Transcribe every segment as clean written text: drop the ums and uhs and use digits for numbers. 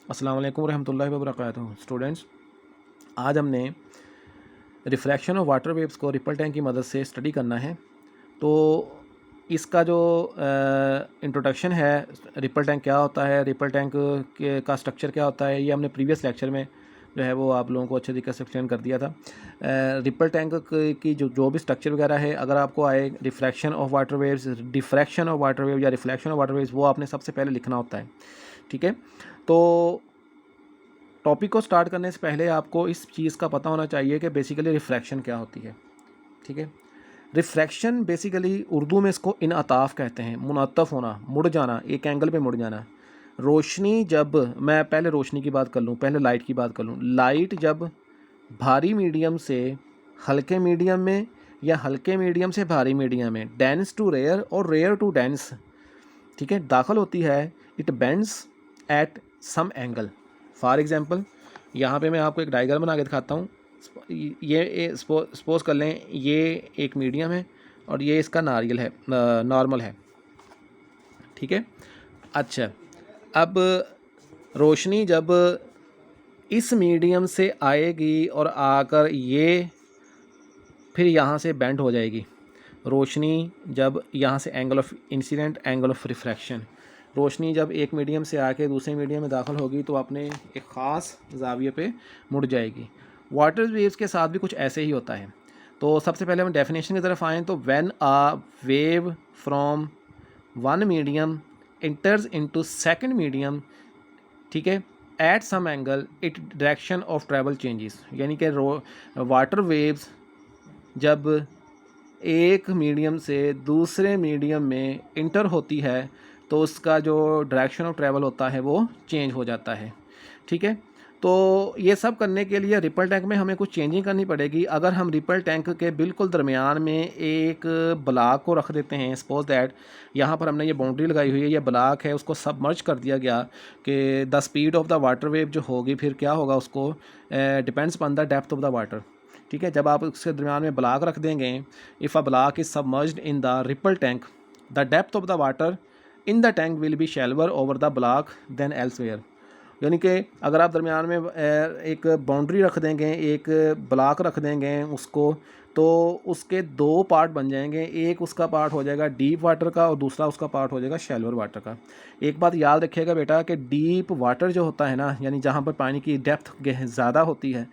अस्सलाम वालेकुम रहमतुल्लाहि व बरकातुहू। स्टूडेंट्स, आज हमने रिफ्रैक्शन ऑफ वाटर वेव्स को रिपल टैंक की मदद से स्टडी करना है। तो इसका जो इंट्रोडक्शन है, रिपल टैंक क्या होता है, रिपल टैंक के का स्ट्रक्चर क्या होता है, ये हमने प्रीवियस लेक्चर में जो है वो आप लोगों को अच्छे तरीके से एक्सप्लेन कर दिया था। रिपल टैंक की जो भी स्ट्रक्चर वगैरह है, अगर आपको आए refraction of water waves, diffraction of water wave या रिफ्लेक्शन ऑफ वाटर वेव्स, वो आपने सबसे पहले लिखना होता है। ठीक है, तो टॉपिक को स्टार्ट करने से पहले आपको इस चीज़ का पता होना चाहिए कि बेसिकली रिफ्रैक्शन क्या होती है। ठीक है, रिफ्रैक्शन बेसिकली उर्दू में इसको इनअताफ़ कहते हैं, मुनअत्तफ़ होना, मुड़ जाना, एक एंगल पे मुड़ जाना। रोशनी जब, मैं पहले रोशनी की बात कर लूँ, पहले लाइट की बात कर लूँ। लाइट जब भारी मीडियम से हल्के मीडियम में या हल्के मीडियम से भारी मीडियम में, डेंस टू रेयर और रेयर टू डेंस, ठीक है, दाखिल होती है, it bends at some angle. For example, यहाँ पे मैं आपको एक डायग्राम बना के दिखाता हूँ। ये सपोज कर लें, ये एक मीडियम है और ये इसका नारियल है, नॉर्मल है। ठीक है, अच्छा, अब रोशनी जब इस मीडियम से आएगी और आकर ये फिर यहाँ से बेंड हो जाएगी। रोशनी जब यहाँ से angle of incidence, angle of refraction, रोशनी जब एक मीडियम से आके दूसरे मीडियम में दाखिल होगी तो अपने एक ख़ास जाविये पे मुड़ जाएगी। वाटर वेव्स के साथ भी कुछ ऐसे ही होता है। तो सबसे पहले हम डेफिनेशन की तरफ आएँ तो when a wave from one medium enters into second medium, ठीक है, at some angle, it direction of travel changes. यानी कि वाटर वेव्स जब एक मीडियम से दूसरे मीडियम में इंटर होती है तो उसका जो डायरेक्शन ऑफ ट्रैवल होता है वो चेंज हो जाता है। ठीक है, तो ये सब करने के लिए रिपल टैंक में हमें कुछ चेंजिंग करनी पड़ेगी। अगर हम रिपल टैंक के बिल्कुल दरमियान में एक ब्लॉक को रख देते हैं, सपोज दैट यहाँ पर हमने ये बाउंड्री लगाई हुई है, ये ब्लॉक है, उसको सबमर्ज कर दिया गया कि the speed of the water wave जो होगी फिर क्या होगा, उसको depends upon the depth of the water. ठीक है, जब आप उसके दरमियान में ब्लॉक रख देंगे, if a block is submerged in the ripple tank, the depth of the water in the tank will be shallower over the block than elsewhere. यानी कि अगर आप दरमियान में एक बाउंड्री रख देंगे, एक ब्लॉक रख देंगे उसको, तो उसके दो पार्ट बन जाएंगे। एक उसका पार्ट हो जाएगा डीप वाटर का और दूसरा उसका पार्ट हो जाएगा शैलोर वाटर का। एक बात याद रखिएगा बेटा कि डीप वाटर जो होता है ना, यानी जहाँ पर पानी की डेप्थ ज़्यादा होती है,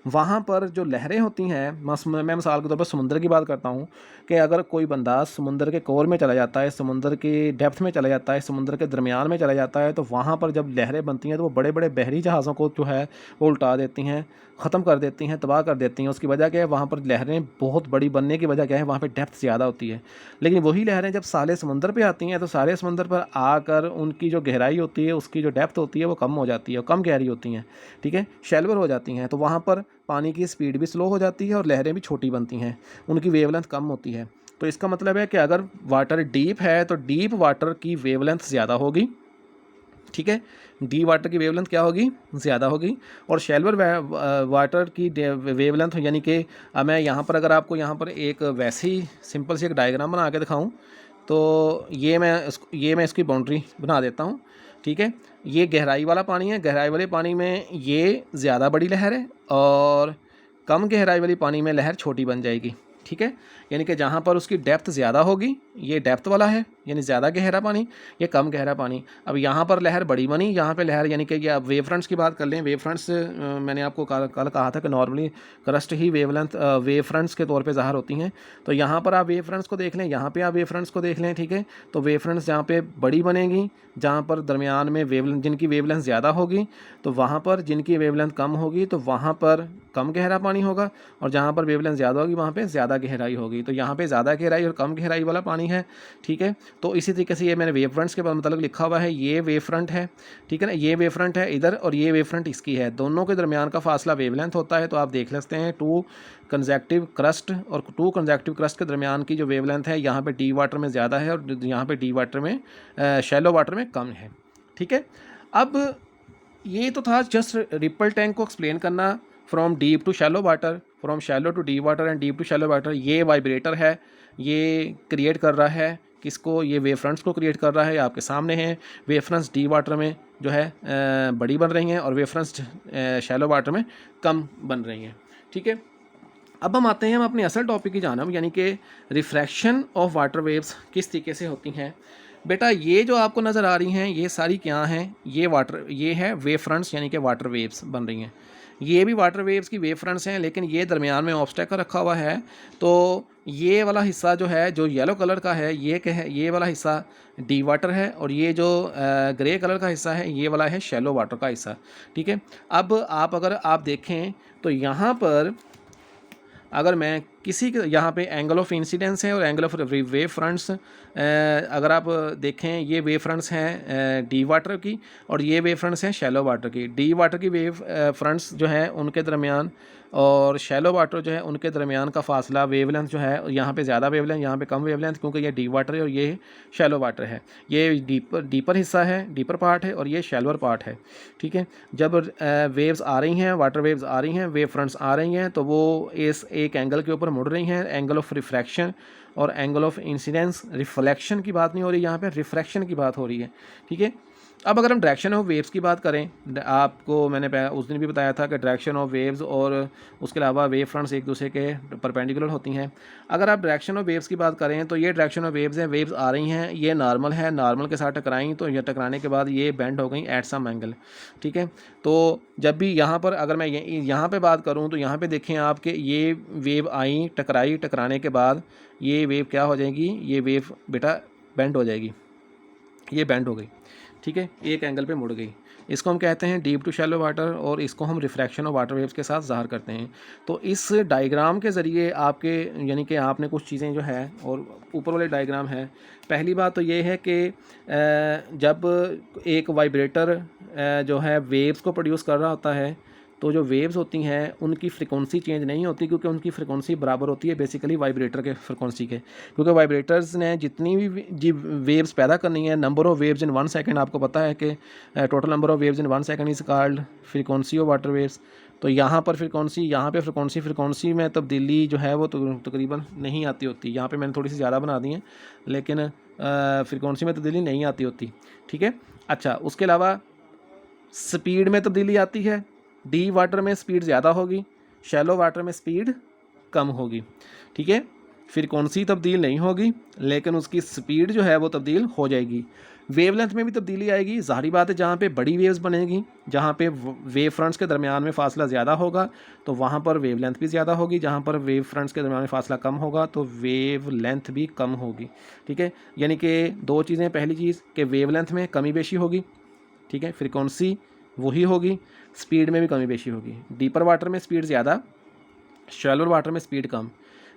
वहाँ पर जो लहरें होती हैं, मैं मिसाल के तौर पर समुंदर की बात करता हूँ कि अगर कोई बंदा समुंदर के कोर में चला जाता है, समुंदर की डेप्थ में चला जाता है, समुंदर के दरमियान में चला जाता है, तो वहाँ पर जब लहरें बनती हैं तो वो बड़े बड़े बहरी जहाज़ों को जो है वो उल्टा देती हैं, ख़त्म कर देती हैं, तबाह कर देती हैं। उसकी वजह क्या है, वहाँ पर लहरें बहुत बड़ी बनने की वजह क्या है, वहाँ पर डेप्थ ज़्यादा होती है। लेकिन वही लहरें जब साले समुंदर पर आती हैं तो साले समुंदर पर आकर उनकी जो गहराई होती है, उसकी जो डेप्थ होती है वो कम हो जाती है, कम गहरी होती हैं। ठीक है, शैल्वर हो जाती हैं, तो वहाँ पर पानी की स्पीड भी स्लो हो जाती है और लहरें भी छोटी बनती हैं, उनकी वेवलेंथ कम होती है। तो इसका मतलब है कि अगर वाटर डीप है तो डीप वाटर की वेवलेंथ ज़्यादा होगी। ठीक है, डीप वाटर की वेवलेंथ क्या होगी, ज़्यादा होगी। और शैल्वर वाटर की वेवलेंथ, यानी कि मैं यहाँ पर अगर आपको यहाँ पर एक वैसी सिंपल सी एक डायग्राम बना के दिखाऊँ तो ये मैं इसकी बाउंड्री बना देता हूँ। ठीक है, ये गहराई वाला पानी है, गहराई वाले पानी में ये ज़्यादा बड़ी लहर है और कम गहराई वाली पानी में लहर छोटी बन जाएगी। ठीक है, यानी कि जहाँ पर उसकी डेप्थ ज़्यादा होगी, ये डेप्थ वाला है यानी ज़्यादा गहरा पानी, ये कम गहरा पानी। अब यहाँ पर लहर बड़ी बनी, यहाँ पे लहर, यानी कि ये वेव फ्रंट्स की बात कर लें। वेव फ्रंट्स मैंने आपको कल कहा था कि नॉर्मली क्रस्ट ही वेव फ्रंट्स के तौर पे ज़ाहिर होती हैं। तो यहाँ पर आप वेव फ्रंट्स को देख लें, यहाँ पे आप वेव फ्रंट्स को देख लें। ठीक है, तो वेव फ्रंट्स जहाँ पे बड़ी बनेगी, जहाँ पर दरमियान में जिनकी वेवलेंथ ज़्यादा होगी, तो वहाँ पर जिनकी वेवलेंथ कम होगी तो वहाँ पर कम गहरा पानी होगा, और जहाँ पर वेवलेंथ ज़्यादा होगी वहाँ पे ज़्यादा गहराई होगी। तो यहाँ पे ज़्यादा गहराई और कम गहराई वाला पानी है। ठीक है, तो इसी तरीके से ये मैंने वेव फ्रंट्स के मतलब लिखा हुआ है, ये वेव फ्रंट है। ठीक है ना, ये वेव फ्रंट है इधर और ये वेव फ्रंट इसकी है, दोनों के दरमियान का फासला वेवलेंथ होता है। तो आप देख सकते हैं टू कंजेक्टिव क्रस्ट और टू कंजेक्टिव क्रस्ट के दरमियान की जो वेवलेंथ है, यहाँ पे डीप वाटर में ज़्यादा है और यहाँ पे डीप वाटर में, शैलो वाटर में कम है। ठीक है, अब ये तो था जस्ट रिपल टैंक को एक्सप्लेन करना, from deep to shallow water, from shallow to deep water and deep to shallow water. ये वाइब्रेटर है, ये क्रिएट कर रहा है किसको, ये वेव फ्रंट्स को क्रिएट कर रहा है, आपके सामने है। वेव फ्रंट्स डीप वाटर में जो है बड़ी बन रही हैं और वेव फ्रंट्स शैलो वाटर में कम बन रही हैं। ठीक है, अब हम आते हैं हम अपने असल टॉपिक की जानब, यानी कि रिफ्रैक्शन ऑफ वाटर वेव्स किस तरीके से होती हैं। बेटा ये जो आपको नज़र आ रही हैं ये सारी क्या हैं, ये है वेव फ्रंट्स यानी कि वाटर वेव्स बन रही हैं। ये भी वाटर वेव्स की वेव फ्रंट्स हैं, लेकिन ये दरमियान में ऑब्स्टेकल रखा हुआ है। तो ये वाला हिस्सा जो है जो येलो कलर का है ये वाला हिस्सा डी वाटर है, और ये जो ग्रे कलर का हिस्सा है ये वाला है शैलो वाटर का हिस्सा। ठीक है, अब अगर आप देखें तो यहाँ पर अगर मैं किसी के यहाँ पे एंगल ऑफ इंसिडेंस है और एंगल ऑफ वेव फ्रंट्स, अगर आप देखें ये वेव फ्रंट्स हैं डी वाटर की और ये वेव फ्रंट्स हैं शैलो वाटर की। डी वाटर की वेव फ्रंट्स जो हैं उनके दरमियान और शैलो वाटर जो है उनके दरमियान का फासला वेवलेंथ जो है, यहाँ पे ज़्यादा वेवलेंथ, यहाँ पे कम वेवलेंथ, क्योंकि ये डी वाटर है और ये शैलो वाटर है। ये डीपर हिस्सा है, डीपर पार्ट है, और ये शैलोअर पार्ट है। ठीक है, जब वेव्स आ रही हैं, वाटर वेव्स आ रही हैं, वेव फ्रंट्स आ रही हैं, तो वो इस एक एंगल के ऊपर मुड़ रही हैं, एंगल ऑफ रिफ्रैक्शन और एंगल ऑफ इंसिडेंस। रिफ्लेक्शन की बात नहीं हो रही यहाँ पे, रिफ्रैक्शन की बात हो रही है। ठीक है, अब अगर हम डायरेक्शन ऑफ वेव्स की बात करें, आपको मैंने उस दिन भी बताया था कि डायरेक्शन ऑफ वेव्स और उसके अलावा वेव फ्रंट्स एक दूसरे के परपेंडिकुलर होती हैं। अगर आप डायरेक्शन ऑफ वेव्स की बात करें तो ये डायरेक्शन ऑफ वेव्स हैं, वेव्स आ रही हैं, ये नॉर्मल है, नॉर्मल के साथ टकराई तो ये टकराने के बाद ये बेंड हो गई एट सम एंगल। ठीक है, तो जब भी यहाँ पर अगर मैं यहाँ पर बात करूँ तो यहाँ पर देखें आप कि ये वेव आई, टकराने के बाद ये वेव क्या हो जाएगी, ये वेव बेटा बेंड हो जाएगी, ये बेंड हो गई। ठीक है, एक एंगल पे मुड़ गई। इसको हम कहते हैं डीप टू शैलो वाटर, और इसको हम रिफ्रैक्शन ऑफ वाटर वेव्स के साथ ज़ाहिर करते हैं। तो इस डायग्राम के ज़रिए आपके यानी कि आपने कुछ चीज़ें जो है, और ऊपर वाले डायग्राम है, पहली बात तो ये है कि जब एक वाइब्रेटर जो है वेव्स को प्रोड्यूस कर रहा होता है, तो जो वेव्स होती हैं उनकी फ्रिक्वेंसी चेंज नहीं होती, क्योंकि उनकी फ्रिक्वेंसी बराबर होती है बेसिकली वाइब्रेटर के फ्रिक्वेंसी के। क्योंकि वाइब्रेटर्स ने जितनी भी जी वेव्स पैदा करनी है, number of waves in 1 second, आपको पता है कि total number of waves in 1 second is called frequency of water waves. तो यहाँ पर फ्रिक्वेंसी में तब्दीली जो है वो तकरीबन नहीं आती होती। यहाँ पर मैंने थोड़ी सी ज़्यादा बना दी है, लेकिन फ्रिक्वेंसी में तब्दीली नहीं आती होती। ठीक है, अच्छा, उसके अलावा स्पीड में तब्दीली आती है। डी वाटर में स्पीड ज़्यादा होगी, शैलो वाटर में स्पीड कम होगी। ठीक है, फ्रीक्वेंसी तब्दील नहीं होगी, लेकिन उसकी स्पीड जो है वो तब्दील हो जाएगी। वेवलेंथ में भी तब्दीली आएगी। ज़ाहिर बात है, जहाँ पे बड़ी वेव्स बनेगी, जहाँ पे वेव फ्रंट्स के दरमियान में फ़ासला ज़्यादा होगा, तो वहाँ पर वेवलेंथ भी ज़्यादा होगी। जहाँ पर वेव फ्रंट्स के दरमियान में फ़ासला कम होगा, तो वेवलेंथ भी कम होगी। ठीक है, यानी कि दो चीज़ें, पहली चीज़ कि वेवलेंथ में कमी बेशी होगी। ठीक है, फ्रीक्वेंसी वही होगी, स्पीड में भी कमी बेशी होगी। डीपर वाटर में स्पीड ज़्यादा, शैलोर वाटर में स्पीड कम।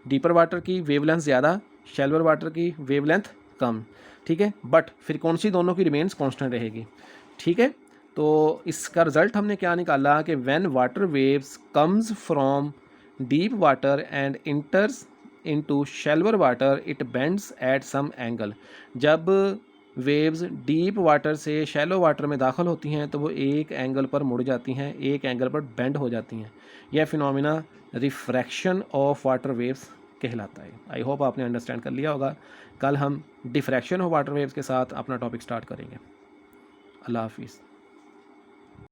डीपर वाटर की वेवलेंथ ज़्यादा, शैलोर वाटर की वेवलेंथ कम। ठीक है, बट फ्रीक्वेंसी दोनों की रिमेन्स कांस्टेंट रहेगी। ठीक है, तो इसका रिजल्ट हमने क्या निकाला कि when water waves comes from deep water and enters into shallower water it bends at some angle. जब वेव्स डीप वाटर से शैलो वाटर में दाखिल होती हैं तो वो एक एंगल पर मुड़ जाती हैं, एक एंगल पर बेंड हो जाती हैं। यह phenomena refraction of water waves कहलाता है। आई होप आपने अंडरस्टैंड कर लिया होगा। कल हम डिफ्रैक्शन ऑफ वाटर वेव्स के साथ अपना टॉपिक स्टार्ट करेंगे। अल्लाह हाफिज़।